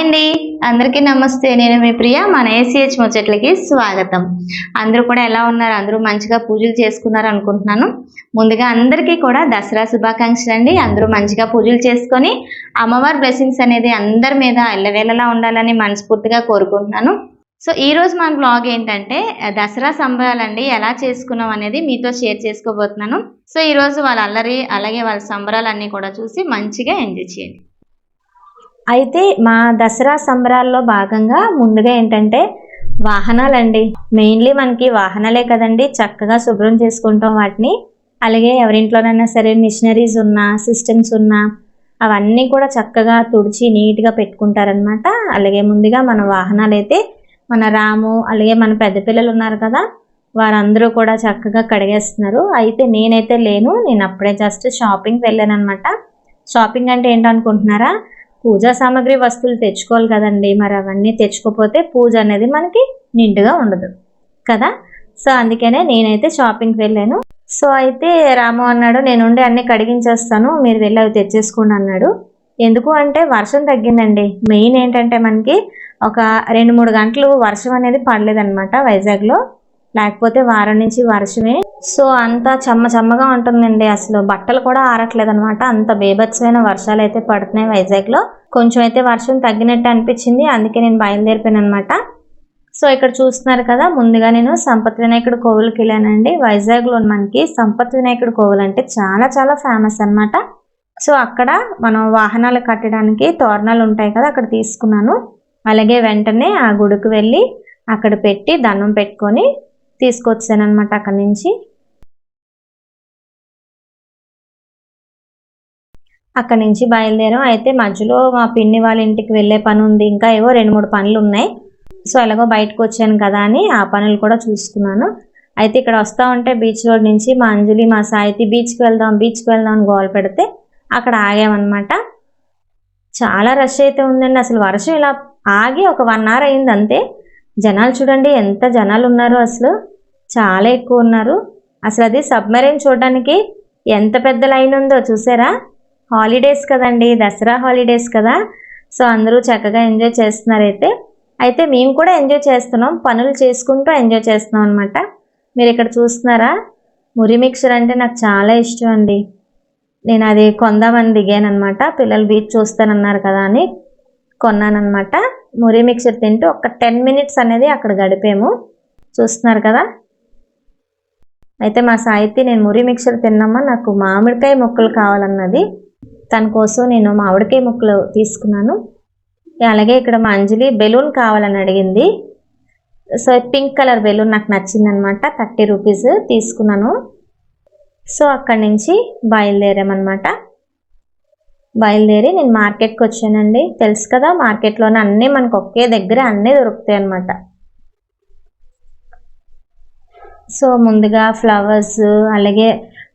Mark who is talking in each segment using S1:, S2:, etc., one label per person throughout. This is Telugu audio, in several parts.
S1: అండి అందరికీ నమస్తే. నేను మీ ప్రియ. మన ACH ముచ్చట్లకి స్వాగతం. అందరూ కూడా ఎలా ఉన్నారు? అందరూ మంచిగా పూజలు చేసుకున్నారు అనుకుంటున్నాను. ముందుగా అందరికీ కూడా దసరా శుభాకాంక్షలు అండి. అందరూ మంచిగా పూజలు చేసుకొని అమ్మవారి బ్లెస్సింగ్స్ అనేది అందరి మీద ఎల్లవేళలా ఉండాలని మనస్ఫూర్తిగా కోరుకుంటున్నాను. సో ఈ రోజు మన బ్లాగ్ ఏంటంటే దసరా సంబరాలండి ఎలా చేసుకున్నాం అనేది మీతో షేర్ చేసుకోబోతున్నాను. సో ఈ రోజు వాళ్ళ అల్లరి అలాగే వాళ్ళ సంబరాలన్నీ కూడా చూసి మంచిగా ఎంజాయ్ చేయండి. అయితే మా దసరా సంబరాల్లో భాగంగా ముందుగా ఏంటంటే వాహనాలండి. మెయిన్లీ మనకి వాహనాలే కదండి, చక్కగా శుభ్రం చేసుకుంటాం వాటిని. అలాగే ఎవరింట్లోనైనా సరే మిషనరీస్ ఉన్నా సిస్టమ్స్ ఉన్నా అవన్నీ కూడా చక్కగా తుడిచి నీట్గా పెట్టుకుంటారనమాట. అలాగే ముందుగా మన వాహనాలు అయితే మన రాము అలాగే మన పెద్ద పిల్లలు ఉన్నారు కదా, వారందరూ కూడా చక్కగా కడిగేస్తున్నారు. అయితే నేనైతే లేను, నేను అప్పుడే జస్ట్ షాపింగ్కి వెళ్ళాను అనమాట. షాపింగ్ అంటే ఏంటనుకుంటున్నారా? పూజా సామాగ్రి వస్తువులు తెచ్చుకోవాలి కదండి. మరి అవన్నీ తెచ్చుకోకపోతే పూజ అనేది మనకి నిండుగా ఉండదు కదా. సో అందుకనే నేనైతే షాపింగ్కి వెళ్ళాను. సో అయితే రాము అన్నాడు, నేనుండి అన్నీ కడిగించేస్తాను, మీరు వెళ్ళి అవి తెచ్చేసుకోండి అన్నాడు. ఎందుకు అంటే వర్షం తగ్గిందండి. మెయిన్ ఏంటంటే మనకి ఒక 2-3 గంటలు వర్షం అనేది పడలేదన్నమాట వైజాగ్లో. లేకపోతే వారం నుంచి వర్షమే. సో అంత చెమ్మగా ఉంటుందండి. అసలు బట్టలు కూడా ఆరట్లేదు అనమాట. అంత బేభత్సమైన వర్షాలు అయితే పడుతున్నాయి వైజాగ్లో. కొంచెం అయితే వర్షం తగ్గినట్టు అనిపించింది, అందుకే నేను బయలుదేరిపోయాను అనమాట. సో ఇక్కడ చూస్తున్నారు కదా, ముందుగా నేను సంపత్ వినాయకుడు కోవిల్కి వెళ్ళానండి. వైజాగ్లో మనకి సంపత్ వినాయకుడు కోవిల్ అంటే చాలా ఫేమస్ అనమాట. సో అక్కడ మనం వాహనాలు కట్టడానికి తోరణాలు ఉంటాయి కదా, అక్కడ తీసుకున్నాను. అలాగే వెంటనే ఆ గుడికి వెళ్ళి అక్కడ పెట్టి దండం పెట్టుకొని తీసుకొచ్చాను అనమాట. అక్కడి నుంచి బయలుదేరాం. అయితే మధ్యలో మా పిన్ని వాళ్ళ ఇంటికి వెళ్ళే పని ఉంది, ఇంకా ఏవో 2-3 పనులు ఉన్నాయి. సో ఎలాగో బయటకు వచ్చాను కదా అని ఆ పనులు కూడా చూసుకున్నాను. అయితే ఇక్కడ వస్తూ ఉంటే బీచ్ రోడ్ నుంచి మా అంజలి మా సాయితి బీచ్కి వెళ్దాం అని గోల్ పెడితే అక్కడ ఆగామన్నమాట. చాలా రష్ అయితే ఉందండి. అసలు వర్షం ఇలా ఆగి ఒక 1 అవర్ అయింది అంతే. జనాలు చూడండి ఎంత జనాలు ఉన్నారు, అసలు చాలా ఎక్కువ ఉన్నారు. అసలు అది సబ్మెరైన్ చూడడానికి ఎంత పెద్ద లైన్ ఉందో చూసారా. హాలిడేస్ కదండి, దసరా హాలిడేస్ కదా. సో అందరూ చక్కగా ఎంజాయ్ చేస్తున్నారు. అయితే మేము కూడా ఎంజాయ్ చేస్తున్నాం, పనులు చేసుకుంటూ ఎంజాయ్ చేస్తున్నాం అనమాట. మీరు ఇక్కడ చూస్తున్నారా, మురి మిక్చర్ అంటే నాకు చాలా ఇష్టం అండి. నేను అది కొందామని దిగాను అనమాట. పిల్లలు బీచ్ చూస్తానన్నారు కదా అని కొన్నానమాట. మురి మిక్చర్ తింటూ ఒక 10 మినిట్స్ అనేది అక్కడ గడిపాము. చూస్తున్నారు కదా. అయితే మా సాయితి నేను మురి మిక్చర్ తిన్నామా, నాకు మామిడికాయ ముక్కలు కావాలన్నది. తన కోసం నేను మామిడికాయ ముక్కలు తీసుకున్నాను. అలాగే ఇక్కడ మా అంజలి బెలూన్ కావాలని అడిగింది. సో పింక్ కలర్ బెలూన్ నాకు నచ్చిందనమాట. 30 రూపీస్ తీసుకున్నాను. సో అక్కడి నుంచి బయలుదేరామన్నమాట. బయలుదేరి నేను మార్కెట్కి వచ్చానండి. తెలుసు కదా, మార్కెట్లోనే అన్నీ మనకు ఒకే దగ్గర అన్నీ దొరుకుతాయి అన్నమాట. సో ముందుగా ఫ్లవర్స్, అలాగే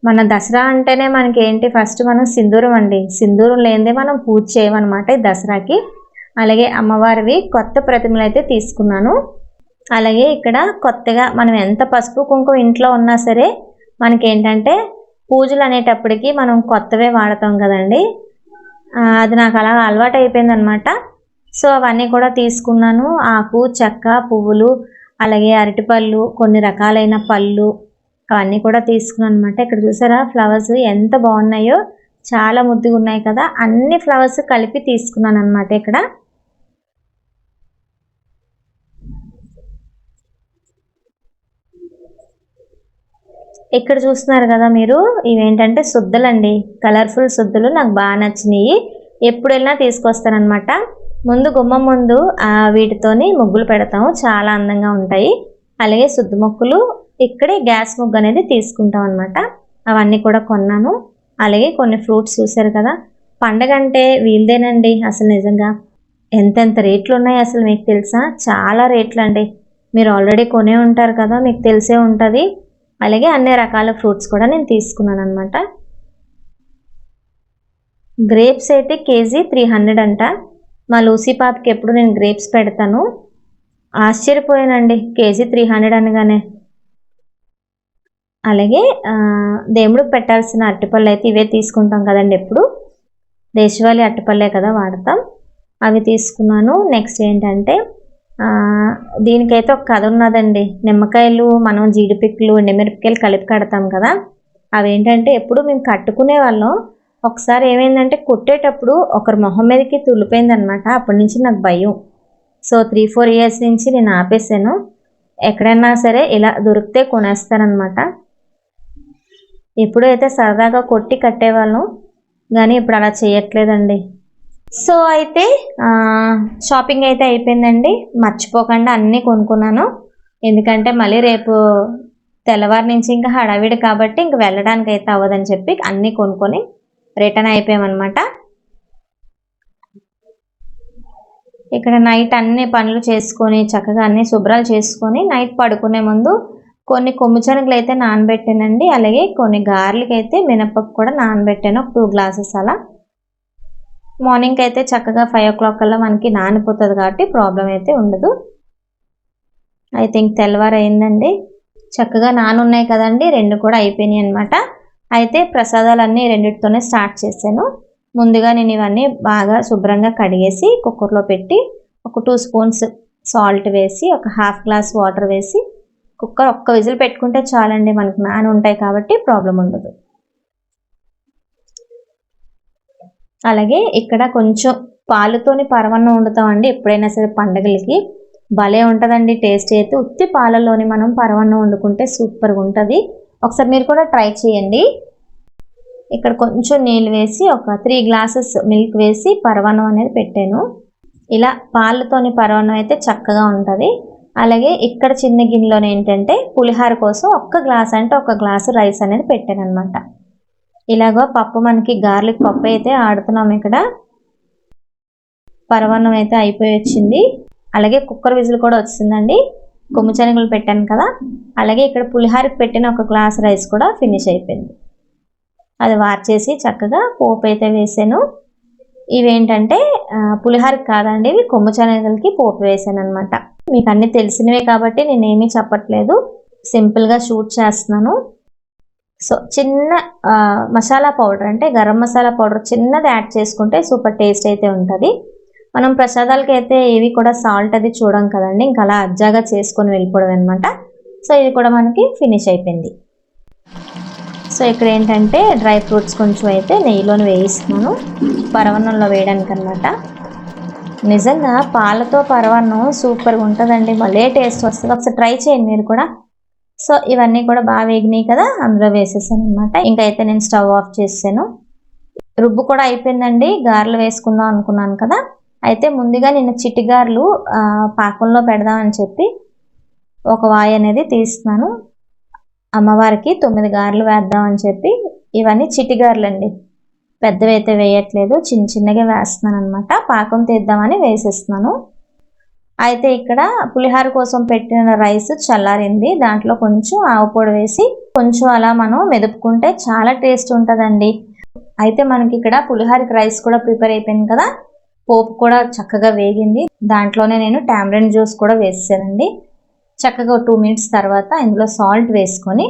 S1: మన దసరా అంటేనే మనకి ఏంటి, ఫస్ట్ మనం సింధూరం అండి. సింధూరం లేనిదే మనం పూజ చేయమన్నమాట ఈ దసరాకి. అలాగే అమ్మవారివి కొత్త ప్రతిమలు అయితే తీసుకున్నాను. అలాగే ఇక్కడ కొత్తగా మనం ఎంత పసుపు కుంకుమ ఇంట్లో ఉన్నా సరే మనకేంటంటే పూజలు అనేటప్పటికి మనం కొత్తవే వాడతాం కదండి. అది నాకు అలా అలవాటు అయిపోయింది అనమాట. సో అవన్నీ కూడా తీసుకున్నాను. ఆకు, చెక్క, పువ్వులు, అలాగే అరటిపళ్ళు, కొన్ని రకాలైన పళ్ళు అవన్నీ కూడా తీసుకున్నాను అనమాట. ఇక్కడ చూసారా ఫ్లవర్స్ ఎంత బాగున్నాయో, చాలా ముద్దుగా ఉన్నాయి కదా. అన్ని ఫ్లవర్స్ కలిపి తీసుకున్నాను అనమాట. ఇక్కడ చూస్తున్నారు కదా మీరు, ఇవేంటంటే సుద్దలండి, కలర్ఫుల్ సుద్దలు. నాకు బాగా నచ్చినాయి, ఎప్పుడు వెళ్ళినా తీసుకొస్తానమాట. ముందు గుమ్మం ముందు వీటితోని ముగ్గులు పెడతాము, చాలా అందంగా ఉంటాయి. అలాగే సుద్దు మొక్కలు, ఇక్కడే గ్యాస్ ముగ్గు అనేది తీసుకుంటాం అనమాట. అవన్నీ కూడా కొన్నాను. అలాగే కొన్ని ఫ్రూట్స్ చూసారు కదా. పండగ అంటే వీల్దేనండి అసలు. నిజంగా ఎంతెంత రేట్లు ఉన్నాయి అసలు మీకు తెలుసా? చాలా రేట్లు అండి. మీరు ఆల్రెడీ కొనే ఉంటారు కదా, మీకు తెలిసే ఉంటుంది. అలాగే అన్ని రకాల ఫ్రూట్స్ కూడా నేను తీసుకున్నాను అనమాట. గ్రేప్స్ అయితే కేజీ 300 అంట. మా లూసీ పాపకి ఎప్పుడు నేను గ్రేప్స్ పెడతాను. ఆశ్చర్యపోయానండి కేజీ 300 అనగానే. అలాగే దేవుడికి పెట్టాల్సిన అరటిపళ్ళు అయితే ఇవే తీసుకుంటాం కదండి. ఎప్పుడు దేశవాళీ అరటిపళ్ళే కదా వాడతాం. అవి తీసుకున్నాను. నెక్స్ట్ ఏంటంటే దీనికైతే ఒక కథ ఉన్నదండి. నిమ్మకాయలు మనం జీడిపిక్కలు ఎండుమిరపకాయలు కలిపి కడతాం కదా, అవేంటంటే ఎప్పుడు మేము కట్టుకునే వాళ్ళం. ఒకసారి ఏమైందంటే కొట్టేటప్పుడు ఒకరి మొహం మీదకి తుల్లిపోయింది అనమాట. అప్పటి నుంచి నాకు భయం. సో 3-4 ఇయర్స్ నుంచి నేను ఆపేసాను. ఎక్కడైనా సరే ఇలా దొరికితే కొనేస్తానమాట. ఎప్పుడైతే సరదాగా కొట్టి కట్టేవాళ్ళం, కానీ ఇప్పుడు అలా చేయట్లేదండి. సో అయితే షాపింగ్ అయితే అయిపోయిందండి. మర్చిపోకుండా అన్నీ కొనుక్కున్నాను. ఎందుకంటే మళ్ళీ రేపు తెల్లవారి నుంచి ఇంకా హడావిడి కాబట్టి ఇంక వెళ్ళడానికి అయితే అవ్వదని చెప్పి అన్నీ కొనుక్కొని రిటర్న్ అయిపోయామన్నమాట. ఇక్కడ నైట్ అన్ని పనులు చేసుకొని చక్కగా అన్ని శుభ్రాలు చేసుకొని నైట్ పడుకునే ముందు కొన్ని కొమ్ము శనగలు అయితే నానబెట్టానండి. అలాగే కొన్ని గార్లిక్ అయితే మినపప్పు కూడా నానబెట్టాను, 2 గ్లాసెస్ అలా. మార్నింగ్ అయితే చక్కగా 5 o'clock కల్లా మనకి నానిపోతుంది కాబట్టి ప్రాబ్లం అయితే ఉండదు. ఐ థింక్ తెల్లవారు అయిందండి. చక్కగా నానున్నాయి కదండి, 2 కూడా అయిపోయినాయి అనమాట. అయితే ప్రసాదాలన్నీ రెండిటితోనే స్టార్ట్ చేశాను. ముందుగా నేను ఇవన్నీ బాగా శుభ్రంగా కడిగేసి కుక్కర్లో పెట్టి ఒక 2 స్పూన్స్ సాల్ట్ వేసి ఒక 1/2 గ్లాస్ వాటర్ వేసి కుక్కర్ ఒక్క విజిల్ పెట్టుకుంటే చాలండి. మనకు నాని ఉంటాయి కాబట్టి ప్రాబ్లం ఉండదు. అలాగే ఇక్కడ కొంచెం పాలుతోని పరమాన్నం వండుతామండి ఎప్పుడైనా సరే పండగలకి. భలే ఉంటుందండి టేస్ట్ అయితే. ఉత్తి పాలల్లోని మనం పరమాన్నం వండుకుంటే సూపర్గా ఉంటుంది. ఒకసారి మీరు కూడా ట్రై చేయండి. ఇక్కడ కొంచెం నీళ్ళు వేసి ఒక 3 గ్లాసెస్ మిల్క్ వేసి పరమాన్నం అనేది పెట్టాను. ఇలా పాలతోని పరమాన్నం అయితే చక్కగా ఉంటుంది. అలాగే ఇక్కడ చిన్న గిన్నెలోనే ఏంటంటే పులిహార కోసం 1 గ్లాస్ అంటే 1 గ్లాసు రైస్ అనేది పెట్టాను అనమాట. ఇలాగో పప్పు మనకి గార్లిక్ పప్పు అయితే ఆడుతున్నాం. ఇక్కడ పరమాన్నం అయితే అయిపోయి వచ్చింది. అలాగే కుక్కర్ విజిల్ కూడా వచ్చిందండి. కొమ్ము శనగలు పెట్టాను కదా, అలాగే ఇక్కడ పులిహారకి పెట్టిన 1 గ్లాస్ రైస్ కూడా ఫినిష్ అయిపోయింది. అది వార్చేసి చక్కగా పోపు అయితే వేసాను. ఇవేంటంటే పులిహారకి కాదండి, ఇవి కొమ్ము శనగలకి పోపు వేసాను అనమాట. మీకు అన్నీ తెలిసినవే కాబట్టి నేనేమీ చెప్పట్లేదు, సింపుల్గా షూట్ చేస్తున్నాను. సో చిన్న మసాలా పౌడర్ అంటే గరం మసాలా పౌడర్ చిన్నది యాడ్ చేసుకుంటే సూపర్ టేస్ట్ అయితే ఉంటుంది. మనం ప్రసాదాలకి అయితే ఏవి కూడా సాల్ట్ అది చూడం కదండి, ఇంకా అలా అజ్జాగా చేసుకొని వెళ్ళిపోవడం అనమాట. సో ఇది కూడా మనకి ఫినిష్ అయిపోయింది. సో ఇక్కడ ఏంటంటే డ్రై ఫ్రూట్స్ కొంచెం అయితే నెయ్యిలోని వేయిస్తున్నాను పరమాన్నంలో వేయడానికి అనమాట. నిజంగా పాలతో పరమాన్నం సూపర్గా ఉంటుందండి, మళ్ళీ టేస్ట్ వస్తుంది. ఒకసారి ట్రై చేయండి మీరు కూడా. సో ఇవన్నీ కూడా బాగా వేగినాయి కదా, అందులో వేసేసాను అనమాట. ఇంకైతే నేను స్టవ్ ఆఫ్ చేసాను. రుబ్బు కూడా అయిపోయిందండి. గారెలు వేసుకుందాం అనుకున్నాను కదా, అయితే ముందుగా నేను చిటిగారెలు పాకంలో పెడదామని చెప్పి ఒక వాయి అనేది తీస్తున్నాను. అమ్మవారికి 9 గారెలు వేద్దామని చెప్పి. ఇవన్నీ చిటిగారెలు అండి, పెద్దవి అయితే వేయట్లేదు, చిన్న చిన్నగా వేస్తున్నాను అనమాట. పాకం తీద్దామని వేసేస్తున్నాను. అయితే ఇక్కడ పులిహార కోసం పెట్టిన రైస్ చల్లారింది. దాంట్లో కొంచెం ఆవు పొడి వేసి కొంచెం అలా మనం మెదుపుకుంటే చాలా టేస్ట్ ఉంటుందండి. అయితే మనకి ఇక్కడ పులిహారకి రైస్ కూడా ప్రిపేర్ అయిపోయింది కదా, పోపు కూడా చక్కగా వేగింది. దాంట్లోనే నేను టామరిన్ జ్యూస్ కూడా వేసానండి. చక్కగా 2 మినిట్స్ తర్వాత ఇందులో సాల్ట్ వేసుకొని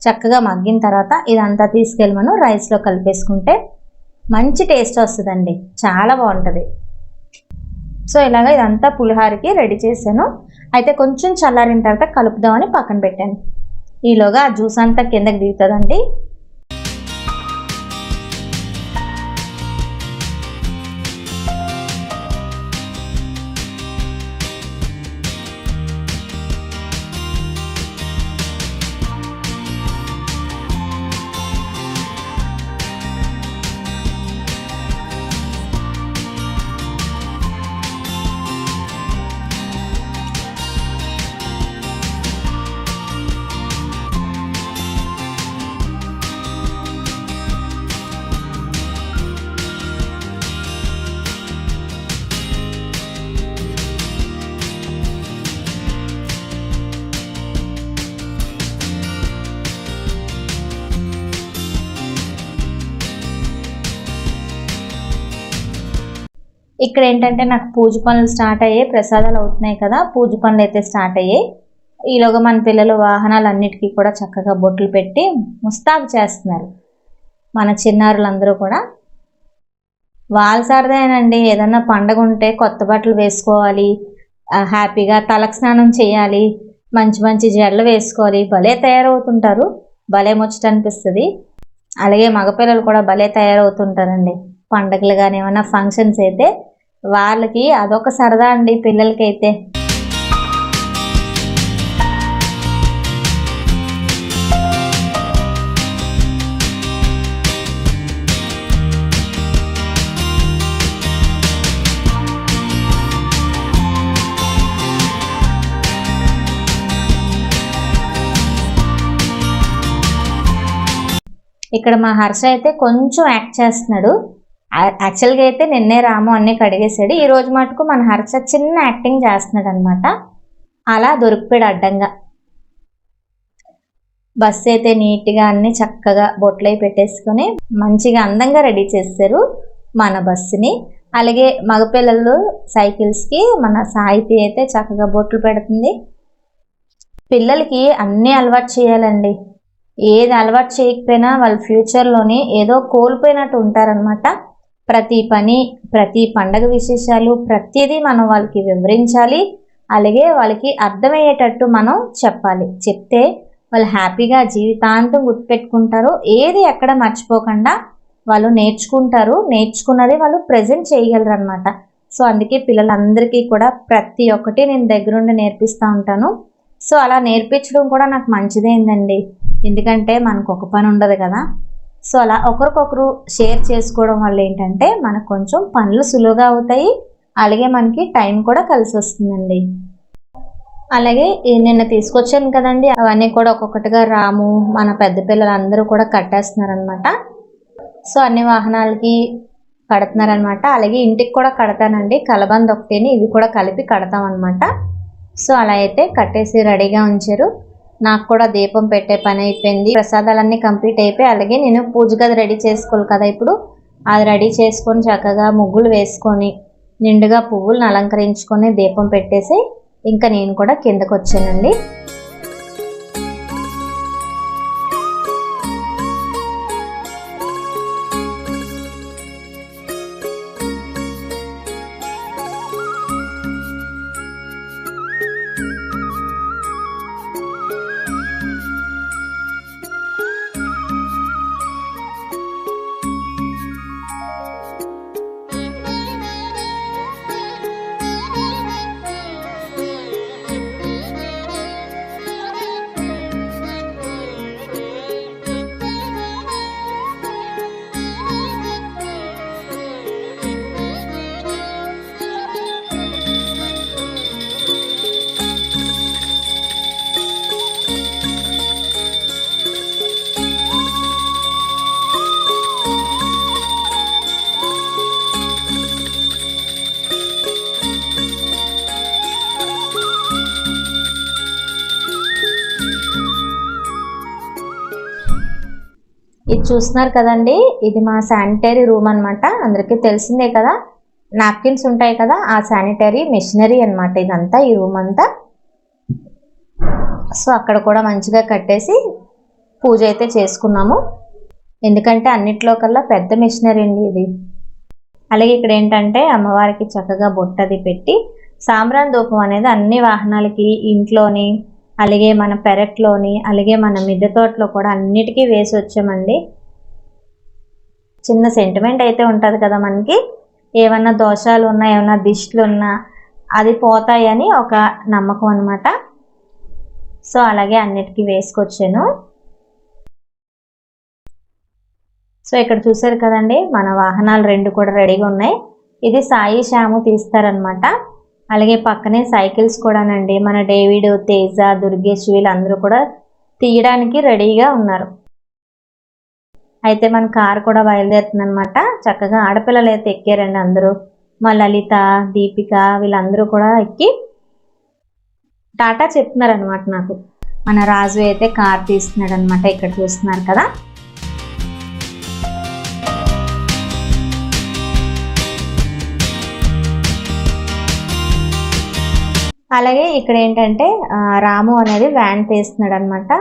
S1: చక్కగా మగ్గిన తర్వాత ఇదంతా తీసుకెళ్ళి మనం రైస్లో కలిపేసుకుంటే మంచి టేస్ట్ వస్తుందండి, చాలా బాగుంటుంది. సో ఇలాగ ఇదంతా పులిహారకి రెడీ చేశాను. అయితే కొంచెం చల్లారిన తర్వాత కలుపుదామని పక్కన పెట్టాను. ఈలోగా ఆ జ్యూస్ అంతా కిందకి దిగుతుందండి. ఇక్కడ ఏంటంటే నాకు పూజ పనులు స్టార్ట్ అయ్యాయి, ప్రసాదాలు అవుతున్నాయి కదా, పూజ పనులు అయితే స్టార్ట్ అయ్యాయి. ఈలోగా మన పిల్లలు వాహనాలన్నిటికీ కూడా చక్కగా బొట్లు పెట్టి ముస్తాబు చేస్తున్నారు. మన చిన్నారులందరూ కూడా వాళ్ళ సరదేనండి. ఏదన్నా పండగ ఉంటే కొత్త బట్టలు వేసుకోవాలి, హ్యాపీగా తలకు స్నానం చేయాలి, మంచి మంచి జడలు వేసుకోవాలి, భలే తయారవుతుంటారు. భలే ముచ్చట అనిపిస్తుంది. అలాగే మగపిల్లలు కూడా భలే తయారవుతుంటారండి. పండగలు కానీ ఏమన్నా ఫంక్షన్స్ అయితే వాళ్ళకి అదొక సరదా అండి పిల్లలకైతే. ఇక్కడ మా హర్ష అయితే కొంచెం యాక్ట్ చేస్తున్నాడు. యాక్చువల్గా అయితే నిన్నే రాము అన్నీ కడిగేశాడు. ఈ రోజు మటుకు మన హర్ష చిన్న యాక్టింగ్ చేస్తున్నాడు అనమాట. అలా దొరికిపోయాడు అడ్డంగా. బస్సు అయితే నీట్గా అన్ని చక్కగా బొట్లై పెట్టేసుకొని మంచిగా అందంగా రెడీ చేశారు మన బస్సుని. అలాగే మగపిల్లలు సైకిల్స్కి మన సాహితీ అయితే చక్కగా బొట్లు పెడుతుంది. పిల్లలకి అన్నీ అలవాటు చేయాలండి. ఏది అలవాటు చేయకపోయినా వాళ్ళ ఫ్యూచర్లోని ఏదో కోల్పోయినట్టు ఉంటారనమాట. ప్రతి పని, ప్రతి పండగ విశేషాలు, ప్రతిదీ మనం వాళ్ళకి వివరించాలి. అలాగే వాళ్ళకి అర్థమయ్యేటట్టు మనం చెప్పాలి. చెప్తే వాళ్ళు హ్యాపీగా జీవితాంతం గుర్తుపెట్టుకుంటారు. ఏది ఎక్కడ మర్చిపోకుండా వాళ్ళు నేర్చుకుంటారు. నేర్చుకున్నది వాళ్ళు ప్రజెంట్ చేయగలరు అనమాట. సో అందుకే పిల్లలందరికీ కూడా ప్రతి ఒక్కటి నేను దగ్గరుండి నేర్పిస్తూ ఉంటాను. సో అలా నేర్పించడం కూడా నాకు మంచిదైందండి. ఎందుకంటే మనకు ఒక పని ఉండదు కదా. సో అలా ఒకరికొకరు షేర్ చేసుకోవడం వల్ల ఏంటంటే మనకు కొంచెం పనులు సులువుగా అవుతాయి. అలాగే మనకి టైం కూడా కలిసి వస్తుందండి. అలాగే నిన్న తీసుకొచ్చాను కదండి, అవన్నీ కూడా ఒక్కొక్కటిగా రాము మన పెద్ద పిల్లలందరూ కూడా కట్టేస్తున్నారనమాట. సో అన్ని వాహనాలకి కడుతున్నారనమాట. అలాగే ఇంటికి కూడా కడతానండి. కలబంద ఒకటేని ఇవి కూడా కలిపి కడతాం అనమాట. సో అలా అయితే కట్టేసి రెడీగా ఉంచారు. నాకు కూడా దీపం పెట్టే పని అయిపోయింది. ప్రసాదాలన్నీ కంప్లీట్ అయిపోయి అలాగే నేను పూజ గది రెడీ చేసుకోవాలి కదా. ఇప్పుడు అది రెడీ చేసుకొని చక్కగా ముగ్గులు వేసుకొని నిండుగా పువ్వులను అలంకరించుకొని దీపం పెట్టేసి ఇంకా నేను కూడా కిందకు వచ్చానండి. ఇది చూస్తున్నారు కదండి, ఇది మా శానిటరీ రూమ్ అనమాట. అందరికీ తెలిసిందే కదా, నాప్కిన్స్ ఉంటాయి కదా, ఆ శానిటరీ మిషనరీ అనమాట ఇదంతా, ఈ రూమ్ అంతా. సో అక్కడ కూడా మంచిగా కట్టేసి పూజ అయితే చేసుకున్నాము. ఎందుకంటే అన్నిట్లో కల్లా పెద్ద మిషనరీ అండి ఇది. అలాగే ఇక్కడ ఏంటంటే అమ్మవారికి చక్కగా బొట్టది పెట్టి సాంబ్రాన్ ధూపం అనేది అన్ని వాహనాలకి, ఇంట్లోని, అలాగే మన పెరట్లోని, అలాగే మన మిద్దె తోటలో కూడా అన్నిటికీ వేసి వచ్చామండి. చిన్న సెంటిమెంట్ అయితే ఉంటుంది కదా మనకి. ఏమన్నా దోషాలు ఉన్నా, ఏమన్నా దిష్టిలు ఉన్నా అది పోతాయని ఒక నమ్మకం అనమాట. సో అలాగే అన్నిటికీ వేసుకొచ్చాను. సో ఇక్కడ చూసారు కదండి, మన వాహనాలు రెండు కూడా రెడీగా ఉన్నాయి. ఇది సాయి శ్యాము తీస్తారనమాట. అలాగే పక్కనే సైకిల్స్ కూడానండి, మన డేవిడ్, తేజ, దుర్గేష్ వీళ్ళందరూ కూడా తీయడానికి రెడీగా ఉన్నారు. అయితే మన కారు కూడా బయలుదేరుతుంది అనమాట. చక్కగా ఆడపిల్లలు అయితే ఎక్కారండి అందరూ. మా లలిత, దీపిక వీళ్ళందరూ కూడా ఎక్కి టాటా చెప్తున్నారు అనమాట నాకు. మన రాజు అయితే కార్ తీస్తున్నాడు అనమాట, ఇక్కడ చూస్తున్నారు కదా. అలాగే ఇక్కడ ఏంటంటే రాము అనేది వ్యాన్ తీస్తున్నాడు అనమాట.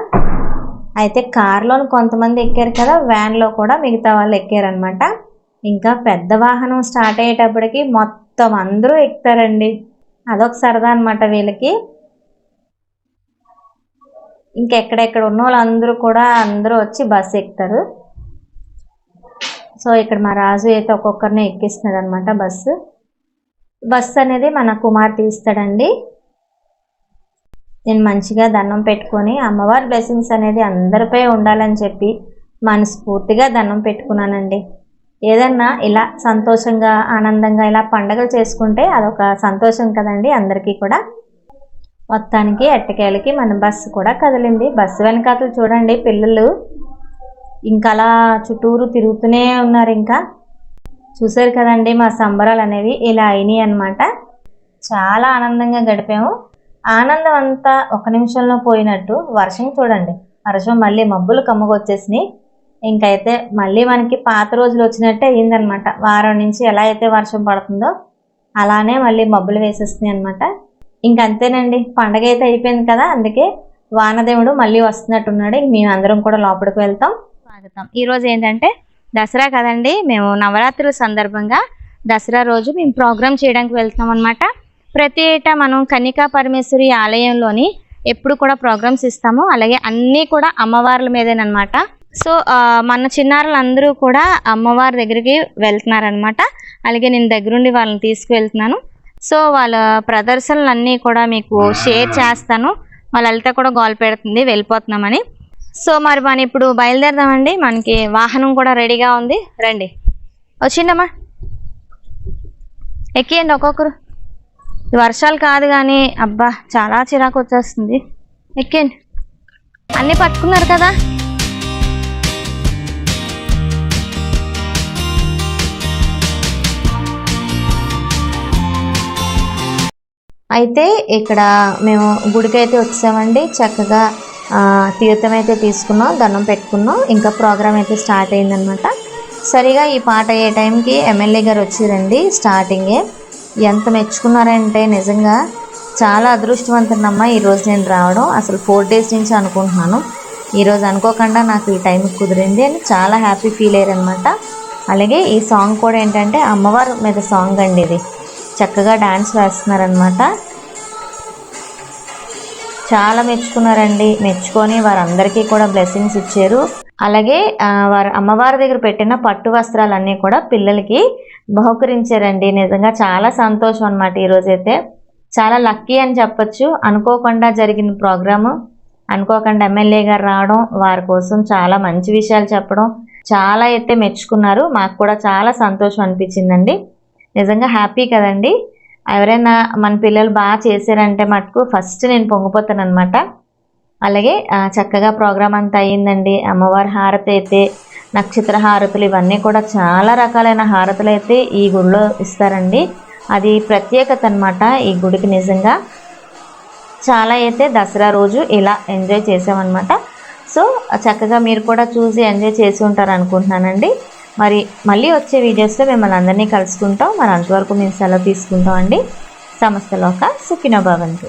S1: అయితే కార్లో కొంతమంది ఎక్కారు కదా, వ్యాన్లో కూడా మిగతా వాళ్ళు ఎక్కారనమాట. ఇంకా పెద్ద వాహనం స్టార్ట్ అయ్యేటప్పటికి మొత్తం అందరూ ఎక్కుతారండి. అదొక సరదా అనమాట వీళ్ళకి. ఇంకెక్కడెక్కడ ఉన్న వాళ్ళందరూ కూడా అందరూ వచ్చి బస్సు ఎక్కుతారు. సో ఇక్కడ మా రాజు అయితే ఒక్కొక్కరిని ఎక్కిస్తున్నాడు అనమాట బస్సు అనేది మన కుమార్ తీస్తాడండి. నేను మంచిగా దండం పెట్టుకొని అమ్మవారి బ్లెస్సింగ్స్ అనేది అందరిపై ఉండాలని చెప్పి మనస్ఫూర్తిగా దండం పెట్టుకున్నానండి. ఏదన్నా ఇలా సంతోషంగా ఆనందంగా ఇలా పండగలు చేసుకుంటే అదొక సంతోషం కదండి అందరికీ కూడా. మొత్తానికి ఎట్టకేలకి మన బస్సు కూడా కదిలింది. బస్సు వెనకాతలు చూడండి పిల్లలు ఇంకా అలా చుట్టూరు తిరుగుతూనే ఉన్నారు. ఇంకా చూసారు కదండి మా సంబరాలు అనేవి ఇలా అయినాయి అన్నమాట. చాలా ఆనందంగా గడిపాము. ఆనందం అంతా ఒక నిమిషంలో పోయినట్టు వర్షం చూడండి, వర్షం మళ్ళీ మబ్బులు కమ్ముకొచ్చేసినాయి. ఇంకైతే మళ్ళీ మనకి పాత రోజులు వచ్చినట్టే అయిందనమాట. వారం నుంచి ఎలా అయితే వర్షం పడుతుందో అలానే మళ్ళీ మబ్బులు వేసేస్తున్నాయి అనమాట. ఇంకంతేనండి, పండగ అయితే అయిపోయింది కదా, అందుకే వానదేవుడు మళ్ళీ వస్తున్నట్టున్నాడు. మేము అందరం కూడా లోపలికి వెళ్తాం. స్వాగతం. ఈరోజు ఏంటంటే దసరా కదండి, మేము నవరాత్రుల సందర్భంగా దసరా రోజు మేము ప్రోగ్రామ్ చేయడానికి వెళ్తాం అనమాట. ప్రతి ఏటా మనం కన్యకా పరమేశ్వరి ఆలయంలోని ఎప్పుడు కూడా ప్రోగ్రామ్స్ ఇస్తాము. అలాగే అన్నీ కూడా అమ్మవార్ల మీదేనమాట. సో మన చిన్నారులందరూ కూడా అమ్మవారి దగ్గరికి వెళ్తున్నారనమాట. అలాగే నేను దగ్గరుండి వాళ్ళని తీసుకువెళ్తున్నాను. సో వాళ్ళ ప్రదర్శనలన్నీ కూడా మీకు షేర్ చేస్తాను. మా లలిత కూడా గోల్ పెడుతుంది వెళ్ళిపోతున్నామని. సో మరి మనం ఇప్పుడు బయలుదేరదామండి. మనకి వాహనం కూడా రెడీగా ఉంది. రండి, వచ్చిందమ్మా, ఎక్కియండి ఒక్కొక్కరు. వర్షాలు కాదు కానీ అబ్బా చాలా చిరాకు వచ్చేస్తుంది. ఎక్కండి, అన్నీ పట్టుకున్నారు కదా. అయితే ఇక్కడ మేము గుడికి అయితే వచ్చామండి. చక్కగా తీర్థం అయితే తీసుకున్నాం, దండం పెట్టుకున్నాం. ఇంకా ప్రోగ్రామ్ అయితే స్టార్ట్ అయిందనమాట. సరిగా ఈ పాట అయ్యే టైంకి ఎమ్మెల్యే గారు వచ్చిరండి. స్టార్టింగే ఎంత మెచ్చుకున్నారంటే నిజంగా చాలా అదృష్టవంతునమ్మా ఈరోజు నేను రావడం. అసలు 4 days నుంచి అనుకుంటున్నాను, ఈరోజు అనుకోకుండా నాకు ఈ టైంకి కుదిరింది అని చాలా హ్యాపీ ఫీల్ అయ్యారనమాట. అలాగే ఈ సాంగ్ కూడా ఏంటంటే అమ్మవారి మీద సాంగ్ అండి. ఇది చక్కగా డాన్స్ వేస్తున్నారనమాట. చాలా మెచ్చుకున్నారండి. మెచ్చుకొని వారందరికీ కూడా బ్లెస్సింగ్స్ ఇచ్చారు. అలాగే వారు అమ్మవారి దగ్గర పెట్టిన పట్టు వస్త్రాలన్నీ కూడా పిల్లలకి బహుకరించారండి. నిజంగా చాలా సంతోషం అనమాట. ఈరోజైతే చాలా లక్కీ అని చెప్పచ్చు. అనుకోకుండా జరిగిన ప్రోగ్రాము, అనుకోకుండా ఎమ్మెల్యే గారు రావడం, వారి కోసం చాలా మంచి విషయాలు చెప్పడం, చాలా అయితే మెచ్చుకున్నారు. మాకు కూడా చాలా సంతోషం అనిపించిందండి. నిజంగా హ్యాపీ కదండి. ఎవరైనా మన పిల్లలు బాగా చేశారంటే మటుకు ఫస్ట్ నేను పొంగిపోతాను అనమాట. అలాగే చక్కగా ప్రోగ్రామ్ అంతా అయ్యిందండి. అమ్మవారి హారతి అయితే నక్షత్ర హారతులు ఇవన్నీ కూడా చాలా రకాలైన హారతులు అయితే ఈ గుడిలో ఇస్తారండి. అది ప్రత్యేకత అనమాట ఈ గుడికి. నిజంగా చాలా అయితే దసరా రోజు ఇలా ఎంజాయ్ చేసామన్నమాట. సో చక్కగా మీరు కూడా చూసి ఎంజాయ్ చేసి ఉంటారు అనుకుంటున్నానండి. మరి మళ్ళీ వచ్చే వీడియోస్లో మిమ్మల్ని అందరినీ కలుసుకుంటాం. మరి అంతవరకు మేము సెలవు తీసుకుంటాం అండి. సమస్తలోక సుఖినో భవంతు.